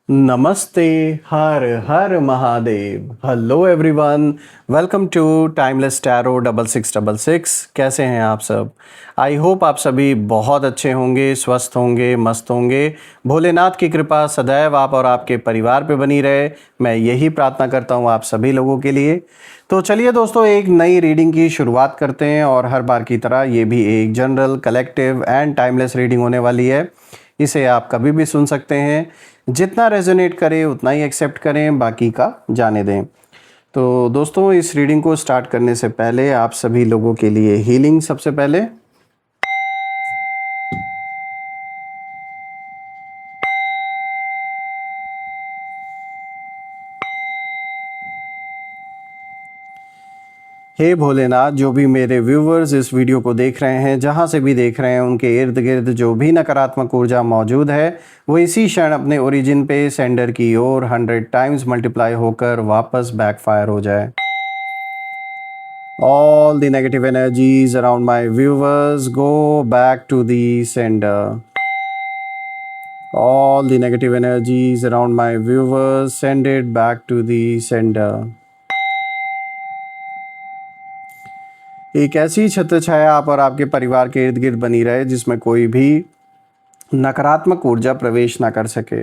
नमस्ते। हर हर Mahadev. Hello everyone, welcome to Timeless Tarot 6666। कैसे हैं आप सब? आई होप आप सभी बहुत अच्छे होंगे, स्वस्थ होंगे, मस्त होंगे। भोलेनाथ की कृपा सदैव आप और आपके परिवार पे बनी रहे, मैं यही प्रार्थना करता हूँ आप सभी लोगों के लिए। तो चलिए दोस्तों, एक नई रीडिंग की शुरुआत करते हैं और हर बार की तरह ये भी एक general, collective and timeless reading होने वाली है। इसे आप कभी भी सुन सकते हैं, जितना रेजोनेट करे उतना ही एक्सेप्ट करें, बाकी का जाने दें। तो दोस्तों, इस रीडिंग को स्टार्ट करने से पहले आप सभी लोगों के लिए हीलिंग सबसे पहले। हे भोलेनाथ, जो भी मेरे व्यूवर्स इस वीडियो को देख रहे हैं, जहाँ से भी देख रहे हैं, उनके इर्द गिर्द जो भी नकारात्मक ऊर्जा मौजूद है वो इसी क्षण अपने ओरिजिन पे सेंडर की ओर 100 टाइम्स मल्टीप्लाई होकर वापस बैकफायर हो जाए। All the negative energies around my viewers go back to the sender. All the negative energies around my viewers send it back to the sender. एक ऐसी छत्र छाया आप और आपके परिवार के इर्द गिर्द बनी रहे जिसमें कोई भी नकारात्मक ऊर्जा प्रवेश ना कर सके।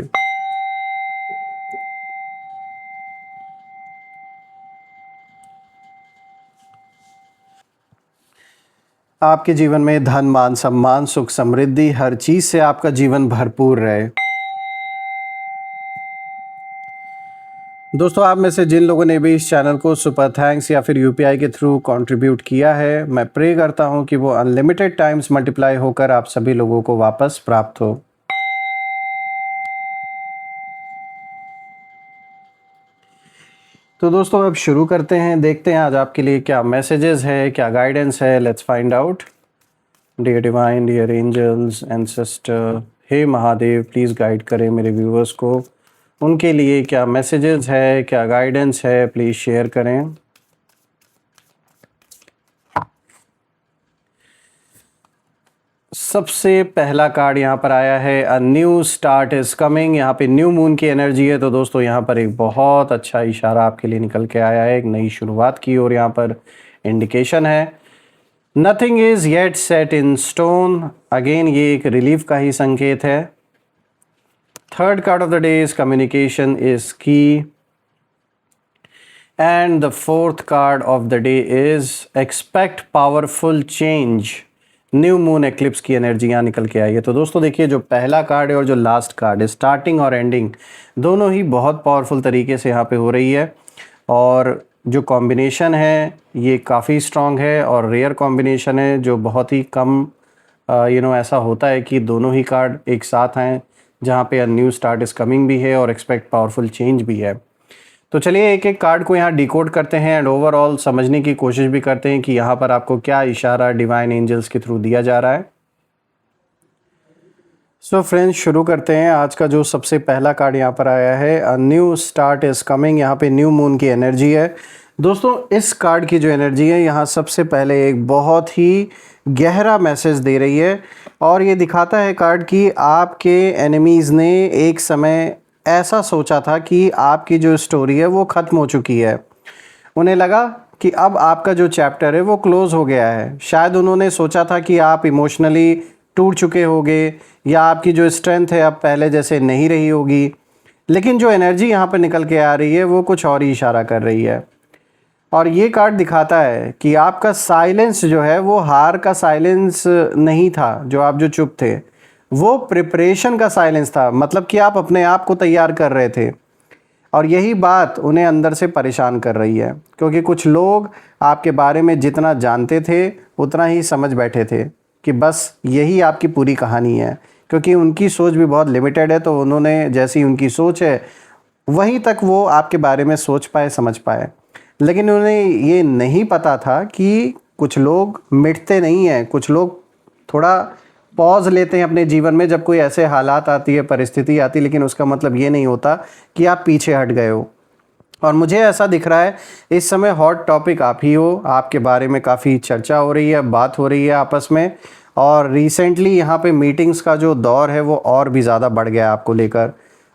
आपके जीवन में धन, मान, सम्मान, सुख, समृद्धि, हर चीज से आपका जीवन भरपूर रहे। दोस्तों, आप में से जिन लोगों ने भी इस चैनल को सुपर थैंक्स या फिर यूपीआई के थ्रू कंट्रीब्यूट किया है, मैं प्रे करता हूं कि वो अनलिमिटेड टाइम्स मल्टीप्लाई होकर आप सभी लोगों को वापस प्राप्त हो। तो दोस्तों, अब शुरू करते हैं, देखते हैं आज आपके लिए क्या मैसेजेस है, क्या गाइडेंस है। Let's find out. Dear divine, dear angels, ancestor, हे महादेव, प्लीज़ गाइड करें मेरे व्यूवर्स को। उनके लिए क्या मैसेजेस है, क्या गाइडेंस है, प्लीज़ शेयर करें। सबसे पहला कार्ड यहाँ पर आया है, a new start is coming. यहाँ पे न्यू मून की एनर्जी है, तो दोस्तों यहाँ पर एक बहुत अच्छा इशारा आपके लिए निकल के आया है, एक नई शुरुआत की और यहाँ पर इंडिकेशन है। Nothing is yet set in stone. Again ये एक रिलीफ का ही संकेत है। Third card of the day is communication is key, and the fourth card of the day is expect powerful change. New moon eclipse की energy यहाँ निकल के आई है। तो दोस्तों देखिए, जो पहला कार्ड है और जो लास्ट कार्ड है, स्टार्टिंग और एंडिंग दोनों ही बहुत पावरफुल तरीके से यहाँ पे हो रही है। और जो कॉम्बिनेशन है ये काफ़ी स्ट्रॉन्ग है और रेयर कॉम्बिनेशन है, जो बहुत ही कम ऐसा होता है कि दोनों ही कार्ड एक साथ हैं, जहाँ पे a new start is coming भी है और एक्सपेक्ट पावरफुल चेंज भी है। तो चलिए एक एक कार्ड को यहाँ डिकोड करते हैं एंड ओवरऑल समझने की कोशिश भी करते हैं कि यहाँ पर आपको क्या इशारा डिवाइन एंजल्स के थ्रू दिया जा रहा है। सो फ्रेंड्स, शुरू करते हैं। आज का जो सबसे पहला कार्ड यहाँ पर आया है, a new start is coming. यहाँ पे न्यू मून की एनर्जी है। दोस्तों, इस कार्ड की जो एनर्जी है यहाँ सबसे पहले एक बहुत ही गहरा मैसेज दे रही है और ये दिखाता है कार्ड कि आपके एनिमीज़ ने एक समय ऐसा सोचा था कि आपकी जो स्टोरी है वो ख़त्म हो चुकी है। उन्हें लगा कि अब आपका जो चैप्टर है वो क्लोज़ हो गया है। शायद उन्होंने सोचा था कि आप इमोशनली टूट चुके होगे या आपकी जो स्ट्रेंथ है अब पहले जैसे नहीं रही होगी, लेकिन जो एनर्जी यहाँ पर निकल के आ रही है वो कुछ और ही इशारा कर रही है। और ये कार्ड दिखाता है कि आपका साइलेंस जो है वो हार का साइलेंस नहीं था, जो चुप थे वो प्रिपरेशन का साइलेंस था, मतलब कि आप अपने आप को तैयार कर रहे थे। और यही बात उन्हें अंदर से परेशान कर रही है, क्योंकि कुछ लोग आपके बारे में जितना जानते थे उतना ही समझ बैठे थे कि बस यही आपकी पूरी कहानी है, क्योंकि उनकी सोच भी बहुत लिमिटेड है। तो उन्होंने, जैसी उनकी सोच है वहीं तक वो आपके बारे में सोच पाए, समझ पाए। लेकिन उन्हें ये नहीं पता था कि कुछ लोग मिटते नहीं हैं, कुछ लोग थोड़ा पॉज लेते हैं अपने जीवन में जब कोई ऐसे हालात आती है, परिस्थिति आती है, लेकिन उसका मतलब ये नहीं होता कि आप पीछे हट गए हो। और मुझे ऐसा दिख रहा है इस समय हॉट टॉपिक आप ही हो, आपके बारे में काफ़ी चर्चा हो रही है, बात हो रही है आपस में। और रिसेंटली यहाँ पे मीटिंग्स का जो दौर है वो और भी ज़्यादा बढ़ गया आपको लेकर।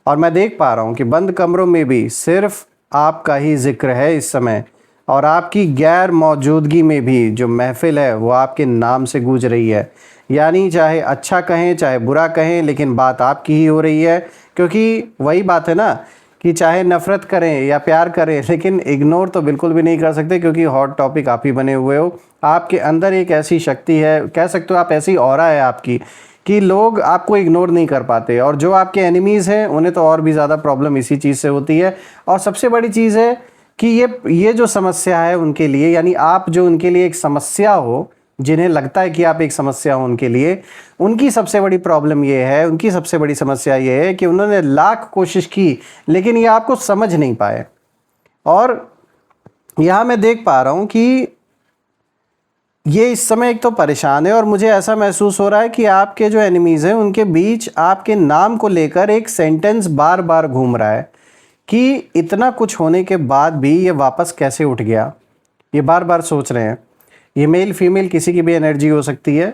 और मैं देख पा रहा हूँ कि बंद कमरों में भी सिर्फ आपका ही जिक्र है इस समय, और आपकी गैर मौजूदगी में भी जो महफिल है वो आपके नाम से गूंज रही है। यानी चाहे अच्छा कहें चाहे बुरा कहें, लेकिन बात आपकी ही हो रही है। क्योंकि वही बात है ना कि चाहे नफ़रत करें या प्यार करें, लेकिन इग्नोर तो बिल्कुल भी नहीं कर सकते, क्योंकि हॉट टॉपिक आप ही बने हुए हो। आपके अंदर एक ऐसी शक्ति है, कह सकते हो आप, ऐसी ऑरा है आपकी कि लोग आपको इग्नोर नहीं कर पाते, और जो आपके एनिमीज़ हैं उन्हें तो और भी ज़्यादा प्रॉब्लम इसी चीज़ से होती है। और सबसे बड़ी चीज़ है कि ये जो समस्या है उनके लिए, यानी आप जो उनके लिए एक समस्या हो, जिन्हें लगता है कि आप एक समस्या हो उनके लिए, उनकी सबसे बड़ी प्रॉब्लम ये है, उनकी सबसे बड़ी समस्या ये है कि उन्होंने लाख कोशिश की लेकिन ये आपको समझ नहीं पाए। और यहाँ मैं देख पा रहा हूँ कि ये इस समय एक तो परेशान है, और मुझे ऐसा महसूस हो रहा है कि आपके जो एनिमीज़ हैं उनके बीच आपके नाम को लेकर एक सेंटेंस बार बार घूम रहा है कि इतना कुछ होने के बाद भी ये वापस कैसे उठ गया। ये बार बार सोच रहे हैं। ये मेल फीमेल किसी की भी एनर्जी हो सकती है।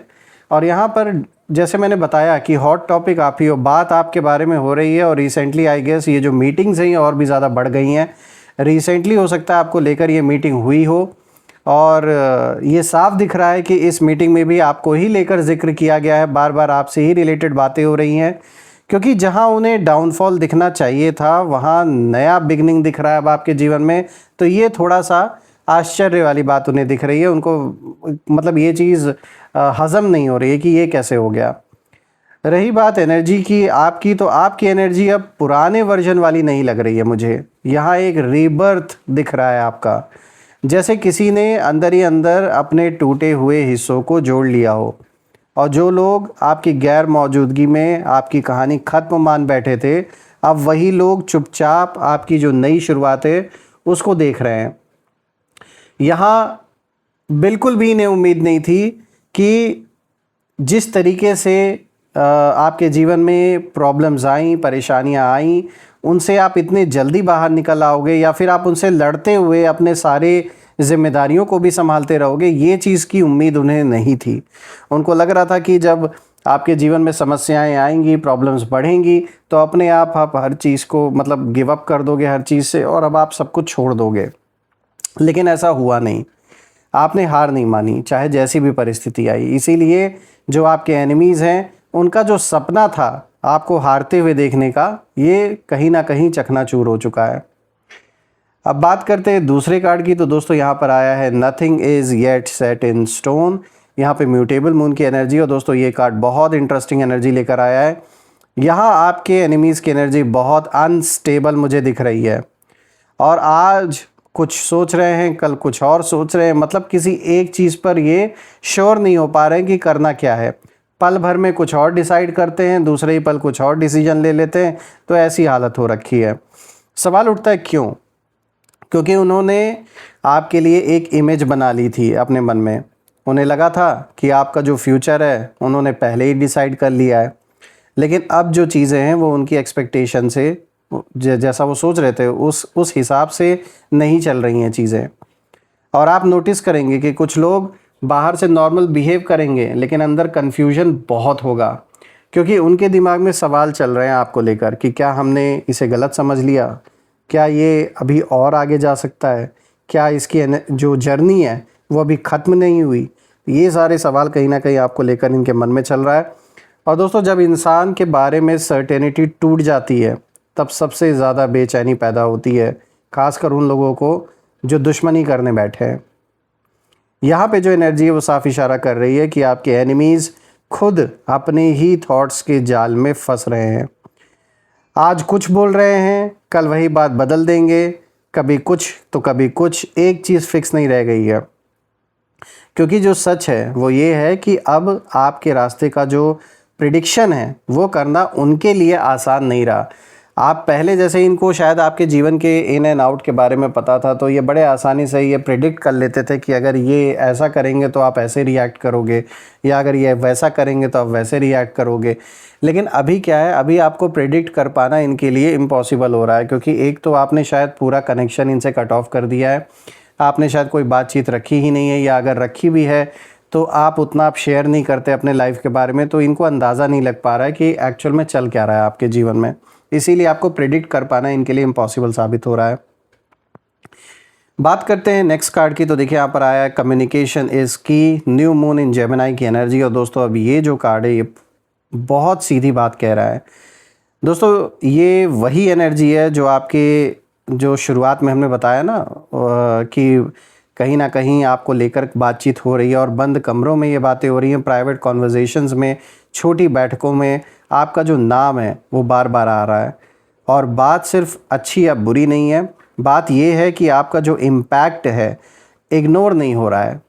और यहाँ पर जैसे मैंने बताया कि हॉट टॉपिक आप ही हो, बात आपके बारे में हो रही है, और रिसेंटली आई गेस ये जो मीटिंग्स हैं ये और भी ज़्यादा बढ़ गई हैं। रिसेंटली हो सकता है आपको लेकर ये मीटिंग हुई हो, और ये साफ दिख रहा है कि इस मीटिंग में भी आपको ही लेकर जिक्र किया गया है, बार बार आपसे ही रिलेटेड बातें हो रही हैं। क्योंकि जहां उन्हें डाउनफॉल दिखना चाहिए था वहां नया बिगनिंग दिख रहा है अब आपके जीवन में, तो ये थोड़ा सा आश्चर्य वाली बात उन्हें दिख रही है। उनको मतलब ये चीज़ हज़म नहीं हो रही है कि ये कैसे हो गया। रही बात एनर्जी की आपकी, तो आपकी एनर्जी अब पुराने वर्जन वाली नहीं लग रही है मुझे। यहाँ एक रीबर्थ दिख रहा है आपका, जैसे किसी ने अंदर ही अंदर अपने टूटे हुए हिस्सों को जोड़ लिया हो, और जो लोग आपकी गैर मौजूदगी में आपकी कहानी ख़त्म मान बैठे थे, अब वही लोग चुपचाप आपकी जो नई शुरुआत है उसको देख रहे हैं। यहाँ बिल्कुल भी इन्हें उम्मीद नहीं थी कि जिस तरीके से आपके जीवन में प्रॉब्लम्स आईं, परेशानियाँ आईं, उनसे आप इतने जल्दी बाहर निकल आओगे, या फिर आप उनसे लड़ते हुए अपने सारे जिम्मेदारियों को भी संभालते रहोगे, ये चीज़ की उम्मीद उन्हें नहीं थी। उनको लग रहा था कि जब आपके जीवन में समस्याएं आएंगी, प्रॉब्लम्स बढ़ेंगी, तो अपने आप हर चीज़ को मतलब गिव अप कर दोगे हर चीज़ से, और अब आप सब कुछ छोड़ दोगे। लेकिन ऐसा हुआ नहीं। आपने हार नहीं मानी, चाहे जैसी भी परिस्थिति आई। इसीलिए जो आपके एनिमीज़ हैं उनका जो सपना था आपको हारते हुए देखने का, ये कहीं ना कहीं चकनाचूर हो चुका है। अब बात करते हैं दूसरे कार्ड की। तो दोस्तों यहाँ पर आया है nothing is yet set in stone. यहाँ पे म्यूटेबल मून की एनर्जी। और दोस्तों ये कार्ड बहुत इंटरेस्टिंग एनर्जी लेकर आया है। यहाँ आपके एनिमीज़ की एनर्जी बहुत अनस्टेबल मुझे दिख रही है, और आज कुछ सोच रहे हैं, कल कुछ और सोच रहे हैं। मतलब किसी एक चीज़ पर ये श्योर नहीं हो पा रहे हैं कि करना क्या है। पल भर में कुछ और डिसाइड करते हैं, दूसरे ही पल कुछ और डिसीजन ले लेते हैं। तो ऐसी हालत हो रखी है। सवाल उठता है क्यों? क्योंकि उन्होंने आपके लिए एक इमेज बना ली थी अपने मन में। उन्हें लगा था कि आपका जो फ्यूचर है उन्होंने पहले ही डिसाइड कर लिया है, लेकिन अब जो चीज़ें हैं वो उनकी एक्सपेक्टेशन से, जैसा वो सोच रहे थे उस हिसाब से नहीं चल रही हैं चीज़ें। और आप नोटिस करेंगे कि कुछ लोग बाहर से नॉर्मल बिहेव करेंगे, लेकिन अंदर कन्फ्यूजन बहुत होगा, क्योंकि उनके दिमाग में सवाल चल रहे हैं आपको लेकर कि क्या हमने इसे गलत समझ लिया, क्या ये अभी और आगे जा सकता है, क्या इसकी जो जर्नी है वो अभी ख़त्म नहीं हुई। ये सारे सवाल कहीं ना कहीं आपको लेकर इनके मन में चल रहा है। और दोस्तों जब इंसान के बारे में सर्टेनिटी टूट जाती है तब सबसे ज़्यादा बेचैनी पैदा होती है, खासकर उन लोगों को जो दुश्मनी करने बैठे हैं। यहाँ पे जो एनर्जी है वो साफ इशारा कर रही है कि आपके एनिमीज़ खुद अपने ही थॉट्स के जाल में फंस रहे हैं। आज कुछ बोल रहे हैं, कल वही बात बदल देंगे, कभी कुछ तो कभी कुछ। एक चीज़ फिक्स नहीं रह गई है, क्योंकि जो सच है वो ये है कि अब आपके रास्ते का जो प्रिडिक्शन है वो करना उनके लिए आसान नहीं रहा। आप पहले जैसे इनको शायद आपके जीवन के इन एंड आउट के बारे में पता था, तो ये बड़े आसानी से ये प्रिडिक्ट कर लेते थे कि अगर ये ऐसा करेंगे तो आप ऐसे रिएक्ट करोगे, या अगर ये वैसा करेंगे तो आप वैसे रिएक्ट करोगे। लेकिन अभी क्या है, अभी आपको प्रिडिक्ट कर पाना इनके लिए इम्पॉसिबल हो रहा है, क्योंकि एक तो आपने शायद पूरा कनेक्शन इनसे कट ऑफ कर दिया है। आपने शायद कोई बातचीत रखी ही नहीं है, या अगर रखी भी है तो आप उतना आप शेयर नहीं करते अपने लाइफ के बारे में, तो इनको अंदाज़ा नहीं लग पा रहा है कि एक्चुअल में चल क्या रहा है आपके जीवन में। इसीलिए आपको प्रेडिक्ट कर पाना इनके लिए इम्पॉसिबल साबित हो रहा है। बात करते हैं नेक्स्ट कार्ड की, तो देखिए यहाँ पर आया है कम्युनिकेशन इज़ की, न्यू मून इन जेमिनी की एनर्जी। और दोस्तों अब ये जो कार्ड है ये बहुत सीधी बात कह रहा है। दोस्तों ये वही एनर्जी है जो आपके जो शुरुआत में हमने बताया ना कि कहीं ना कहीं आपको लेकर बातचीत हो रही है और बंद कमरों में ये बातें हो रही हैं, प्राइवेट कॉन्वर्जेशंस में, छोटी बैठकों में आपका जो नाम है वो बार बार आ रहा है। और बात सिर्फ अच्छी या बुरी नहीं है, बात ये है कि आपका जो इम्पैक्ट है इग्नोर नहीं हो रहा है,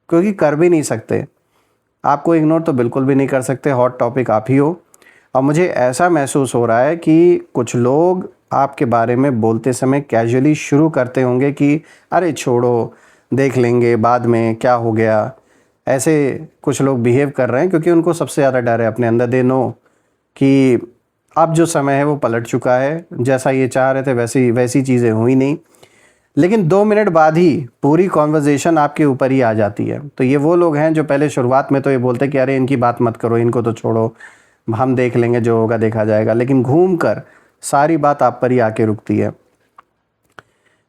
क्योंकि कर भी नहीं सकते। आपको इग्नोर तो बिल्कुल भी नहीं कर सकते, हॉट टॉपिक आप ही हो। और मुझे ऐसा महसूस हो रहा है कि कुछ लोग आपके बारे में बोलते समय कैजुअली शुरू करते होंगे कि अरे छोड़ो, देख लेंगे बाद में, क्या हो गया। ऐसे कुछ लोग बिहेव कर रहे हैं क्योंकि उनको सबसे ज़्यादा डर है अपने अंदर, दे नो कि अब जो समय है वो पलट चुका है, जैसा ये चाह रहे थे वैसी चीज़ें हुई नहीं। लेकिन 2 मिनट बाद ही पूरी कॉन्वर्जेशन आपके ऊपर ही आ जाती है। तो ये वो लोग हैं जो पहले शुरुआत में तो ये बोलते कि अरे इनकी बात मत करो, इनको तो छोड़ो, हम देख लेंगे, जो होगा देखा जाएगा। लेकिन घूम कर सारी बात आप पर ही आके रुकती है,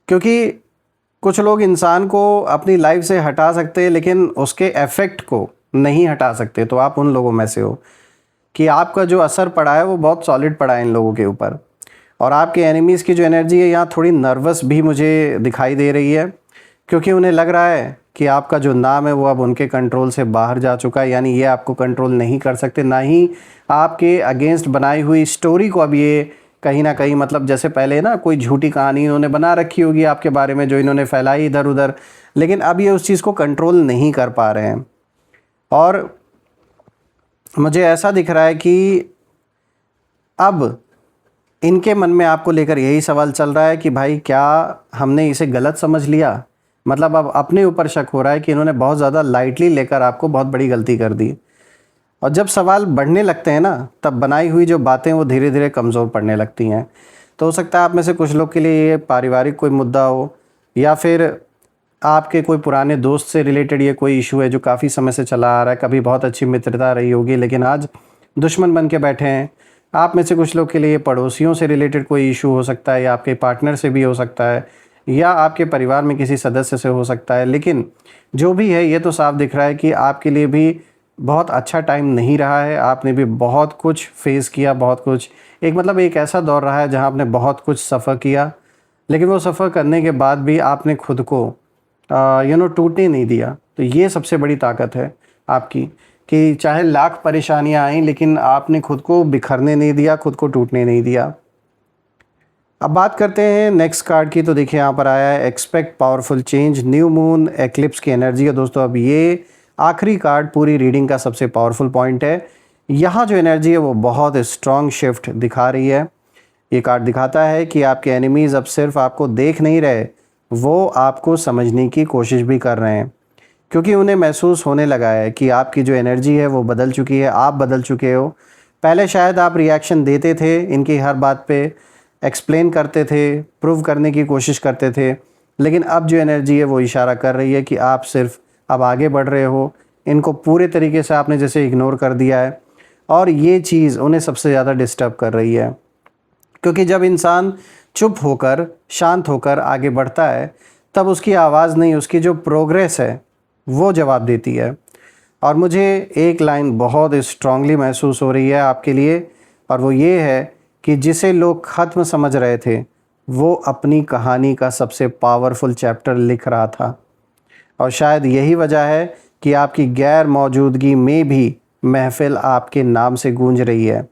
क्योंकि कुछ लोग इंसान को अपनी लाइफ से हटा सकते हैं लेकिन उसके इफ़ेक्ट को नहीं हटा सकते। तो आप उन लोगों में से हो कि आपका जो असर पड़ा है वो बहुत सॉलिड पड़ा है इन लोगों के ऊपर। और आपके एनिमीज़ की जो एनर्जी है यहाँ थोड़ी नर्वस भी मुझे दिखाई दे रही है, क्योंकि उन्हें लग रहा है कि आपका जो नाम है वो अब उनके कंट्रोल से बाहर जा चुका है। यानी ये आपको कंट्रोल नहीं कर सकते, ना ही आपके अगेंस्ट बनाई हुई स्टोरी को अब ये कहीं ना कहीं, मतलब जैसे पहले ना कोई झूठी कहानी इन्होंने बना रखी होगी आपके बारे में जो इन्होंने फैलाई इधर उधर, लेकिन अब ये उस चीज़ को कंट्रोल नहीं कर पा रहे हैं। और मुझे ऐसा दिख रहा है कि अब इनके मन में आपको लेकर यही सवाल चल रहा है कि भाई क्या हमने इसे गलत समझ लिया। मतलब अब अपने ऊपर शक हो रहा है कि इन्होंने बहुत ज़्यादा लाइटली लेकर आपको बहुत बड़ी गलती कर दी। और जब सवाल बढ़ने लगते हैं ना, तब बनाई हुई जो बातें वो धीरे धीरे कमज़ोर पड़ने लगती हैं। तो हो सकता है आप में से कुछ लोग के लिए ये पारिवारिक कोई मुद्दा हो, या फिर आपके कोई पुराने दोस्त से रिलेटेड ये कोई इशू है जो काफ़ी समय से चला आ रहा है। कभी बहुत अच्छी मित्रता रही होगी लेकिन आज दुश्मन बन के बैठे हैं। आप में से कुछ लोग के लिए पड़ोसियों से रिलेटेड कोई इशू हो सकता है, या आपके पार्टनर से भी हो सकता है, या आपके परिवार में किसी सदस्य से हो सकता है। लेकिन जो भी है ये तो साफ दिख रहा है कि आपके लिए भी बहुत अच्छा टाइम नहीं रहा है। आपने भी बहुत कुछ फेस किया, बहुत कुछ, एक ऐसा दौर रहा है जहां आपने बहुत कुछ सफ़र किया, लेकिन वो सफ़र करने के बाद भी आपने खुद को टूटने नहीं दिया। तो ये सबसे बड़ी ताकत है आपकी, कि चाहे लाख परेशानियां आईं लेकिन आपने खुद को बिखरने नहीं दिया, खुद को टूटने नहीं दिया। अब बात करते हैं नेक्स्ट कार्ड की, तो देखिए यहाँ पर आया है expect powerful change, new moon eclipse की एनर्जी है। दोस्तों अब ये आखिरी कार्ड पूरी रीडिंग का सबसे पावरफुल पॉइंट है। यहाँ जो एनर्जी है वो बहुत स्ट्रॉन्ग शिफ्ट दिखा रही है। ये कार्ड दिखाता है कि आपके एनिमीज़ अब सिर्फ आपको देख नहीं रहे, वो आपको समझने की कोशिश भी कर रहे हैं, क्योंकि उन्हें महसूस होने लगा है कि आपकी जो एनर्जी है वो बदल चुकी है, आप बदल चुके हो। पहले शायद आप रिएक्शन देते थे, इनकी हर बात पे एक्सप्लेन करते थे, प्रूव करने की कोशिश करते थे, लेकिन अब जो एनर्जी है वो इशारा कर रही है कि आप सिर्फ अब आगे बढ़ रहे हो। इनको पूरे तरीके से आपने जैसे इग्नोर कर दिया है, और ये चीज़ उन्हें सबसे ज़्यादा डिस्टर्ब कर रही है, क्योंकि जब इंसान चुप होकर, शांत होकर आगे बढ़ता है तब उसकी आवाज़ नहीं, उसकी जो प्रोग्रेस है वो जवाब देती है। और मुझे एक लाइन बहुत स्ट्रांगली महसूस हो रही है आपके लिए, और वो ये है कि जिसे लोग ख़त्म समझ रहे थे वो अपनी कहानी का सबसे पावरफुल चैप्टर लिख रहा था। और शायद यही वजह है कि आपकी गैर मौजूदगी में भी महफ़िल आपके नाम से गूंज रही है।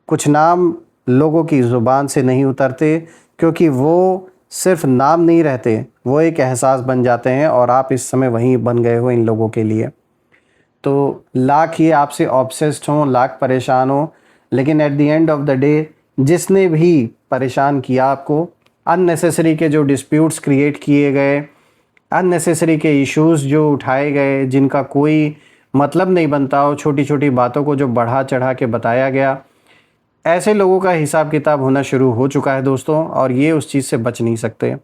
कुछ नाम लोगों की ज़ुबान से नहीं उतरते, क्योंकि वो सिर्फ नाम नहीं रहते, वो एक एहसास बन जाते हैं, और आप इस समय वहीं बन गए हो इन लोगों के लिए। तो लाख ये आपसे ऑब्सेस्ड हों, लाख परेशान हों, लेकिन at the end of the day जिसने भी परेशान किया आपको, अननेसेसरी के जो डिस्प्यूट्स क्रिएट किए गए, अननेसेसरी के इश्यूज़ जो उठाए गए जिनका कोई मतलब नहीं बनता हो, छोटी छोटी बातों को जो बढ़ा चढ़ा के बताया गया, ऐसे लोगों का हिसाब किताब होना शुरू हो चुका है दोस्तों, और ये उस चीज़ से बच नहीं सकते।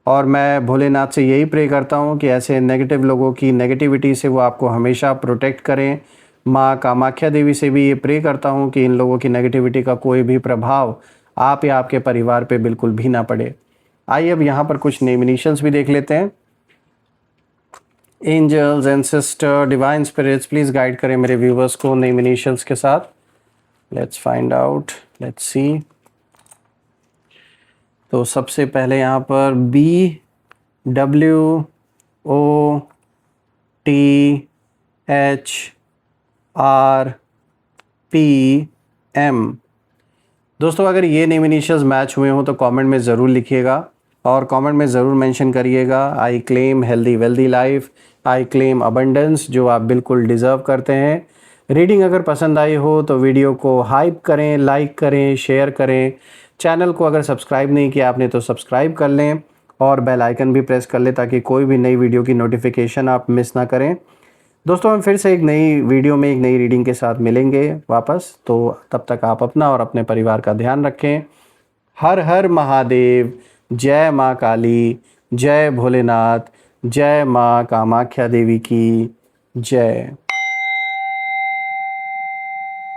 और मैं भोलेनाथ से यही प्रे करता हूँ कि ऐसे नेगेटिव लोगों की नेगेटिविटी से वो आपको हमेशा प्रोटेक्ट करें, माँ कामाख्या देवी से भी ये प्रे करता हूँ कि इन लोगों की नेगेटिविटी का कोई भी प्रभाव आप या आपके परिवार पे बिल्कुल भी ना पड़े। आइए अब यहाँ पर कुछ नेम इनिशियल्स भी देख लेते हैं। Angels, ancestor, divine spirits, please guide करें मेरे व्यूवर्स को नेम इनिशियल्स के साथ। Let's find out, let's see. तो सबसे पहले यहाँ पर BWOTHRPM। दोस्तों अगर ये नेम इनिशियल्स मैच हुए हों तो कमेंट में ज़रूर लिखिएगा और कमेंट में ज़रूर मेंशन करिएगा I claim healthy wealthy life, I claim abundance, जो आप बिल्कुल डिज़र्व करते हैं। रीडिंग अगर पसंद आई हो तो वीडियो को हाइप करें, लाइक करें, शेयर करें। चैनल को अगर सब्सक्राइब नहीं किया आपने तो सब्सक्राइब कर लें और बेल आइकन भी प्रेस कर लें ताकि कोई भी नई वीडियो की नोटिफिकेशन आप मिस ना करें। दोस्तों हम फिर से एक नई वीडियो में एक नई रीडिंग के साथ मिलेंगे वापस, तो तब तक आप अपना और अपने परिवार का ध्यान रखें। हर हर महादेव, जय माँ काली, जय भोलेनाथ, जय माँ कामाख्या देवी की जय।